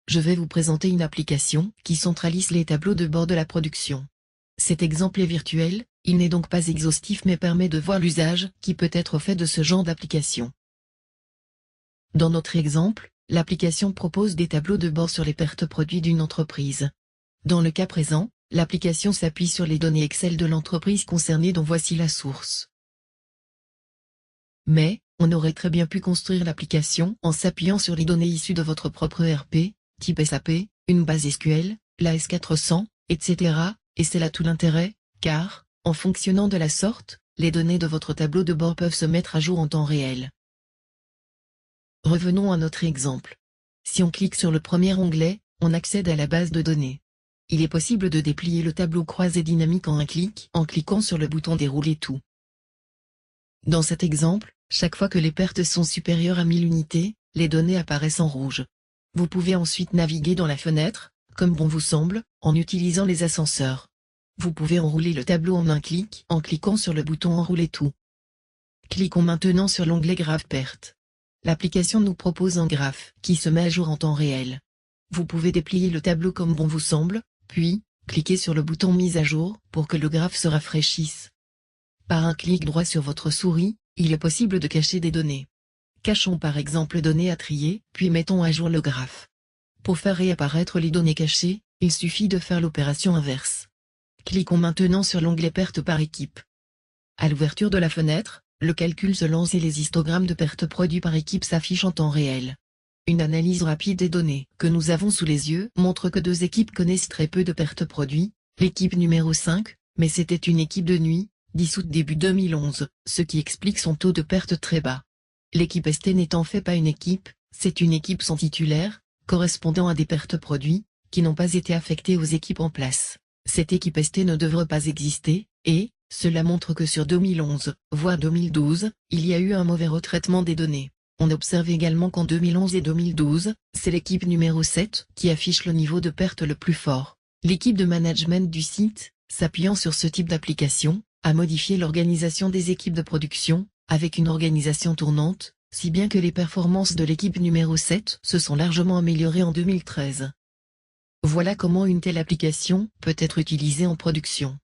je vais vous présenter une application qui centralise les tableaux de bord de la production. Cet exemple est virtuel, il n'est donc pas exhaustif mais permet de voir l'usage qui peut être fait de ce genre d'application. Dans notre exemple, l'application propose des tableaux de bord sur les pertes produits d'une entreprise. Dans le cas présent, l'application s'appuie sur les données Excel de l'entreprise concernée dont voici la source. Mais, on aurait très bien pu construire l'application en s'appuyant sur les données issues de votre propre ERP, type SAP, une base SQL, la S400, etc., et c'est là tout l'intérêt, car, en fonctionnant de la sorte, les données de votre tableau de bord peuvent se mettre à jour en temps réel. Revenons à notre exemple. Si on clique sur le premier onglet, on accède à la base de données. Il est possible de déplier le tableau croisé dynamique en un clic en cliquant sur le bouton Dérouler tout. Dans cet exemple, chaque fois que les pertes sont supérieures à 1000 unités, les données apparaissent en rouge. Vous pouvez ensuite naviguer dans la fenêtre, comme bon vous semble, en utilisant les ascenseurs. Vous pouvez enrouler le tableau en un clic en cliquant sur le bouton Enrouler tout. Cliquons maintenant sur l'onglet Graphe Pertes. L'application nous propose un graphe qui se met à jour en temps réel. Vous pouvez déplier le tableau comme bon vous semble, puis, cliquez sur le bouton Mise à jour pour que le graphe se rafraîchisse. Par un clic droit sur votre souris, il est possible de cacher des données. Cachons par exemple données à trier, puis mettons à jour le graphe. Pour faire réapparaître les données cachées, il suffit de faire l'opération inverse. Cliquons maintenant sur l'onglet Pertes par équipe. À l'ouverture de la fenêtre, le calcul se lance et les histogrammes de pertes produits par équipe s'affichent en temps réel. Une analyse rapide des données que nous avons sous les yeux montre que deux équipes connaissent très peu de pertes produits, l'équipe numéro 5, mais c'était une équipe de nuit, dissoute début 2011, ce qui explique son taux de perte très bas. L'équipe ST n'est en fait pas une équipe, c'est une équipe sans titulaire, correspondant à des pertes produits, qui n'ont pas été affectées aux équipes en place. Cette équipe ST ne devrait pas exister, et, cela montre que sur 2011, voire 2012, il y a eu un mauvais retraitement des données. On observe également qu'en 2011 et 2012, c'est l'équipe numéro 7 qui affiche le niveau de perte le plus fort. L'équipe de management du site, s'appuyant sur ce type d'application, a modifié l'organisation des équipes de production, avec une organisation tournante, si bien que les performances de l'équipe numéro 7 se sont largement améliorées en 2013. Voilà comment une telle application peut être utilisée en production.